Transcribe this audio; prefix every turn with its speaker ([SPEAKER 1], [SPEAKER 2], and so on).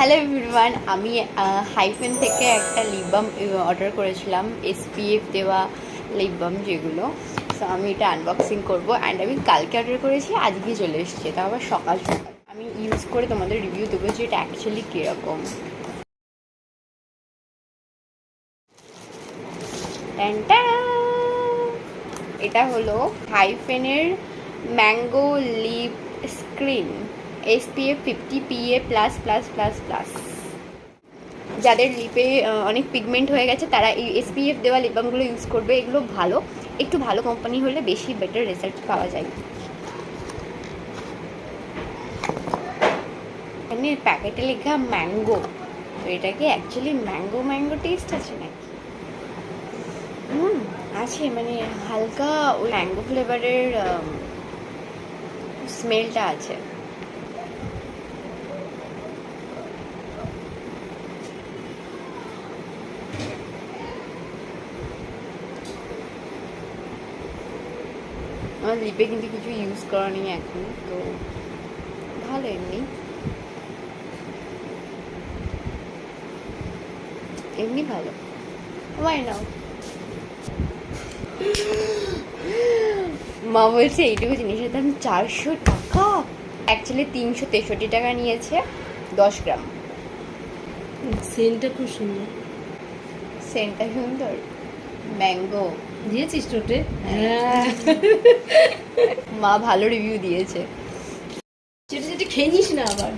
[SPEAKER 1] Hello everyone, আমি hyphen থেকে একটা লিপ বাম অর্ডার করেছিলাম, এসপিএফ দেওয়া লিপ বাম যেগুলো। সো আমি এটা আনবক্সিং করবো অ্যান্ড আমি কালকে অর্ডার করেছি, আজকে চলে এসেছে, এটা আবার সকাল সকাল। আমি ইউজ করে তোমাদের রিভিউ দেবো যে এটা অ্যাকচুয়ালি কীরকম। এটা হলো হাইফেনের mango lip screen SPF 50 PA plus plus plus plus. যাদের লিপে অনেক পিগমেন্ট হয়ে গেছে তারা এই এসপিএফ দেওয়া লিপ বামগুলো ইউজ করবে। এগুলো ভালো, একটু ভালো কোম্পানি হলে বেশি বেটার রেজাল্ট পাওয়া যায়। এখানে প্যাকেটে লেখা ম্যাঙ্গো, তো এটা কি অ্যাকচুয়ালি ম্যাঙ্গো ম্যাঙ্গো টেস্ট আছে নাকি? আছে, মানে হালকা ওই ম্যাঙ্গো ফ্লেভারের স্মেলটা আছে। আমার লিপে কিন্তু কিছু ইউজ করা নেই এখন, তো ভালো এমনি এমনি ভালো। ওয়াই নাও। মা বলছে এইটুকু জিনিসের দাম 400 টাকা, অ্যাকচুয়ালি 363 টাকা নিয়েছে 10 গ্রাম।
[SPEAKER 2] সেন্টটা খুব সুন্দর।
[SPEAKER 1] সেন্টটা সুন্দর, ম্যাঙ্গো
[SPEAKER 2] দিয়েছিস টোটে?
[SPEAKER 1] হ্যাঁ। মা ভালো রিভিউ দিয়েছে।
[SPEAKER 2] সেটা খেয়ে নিস না আবার।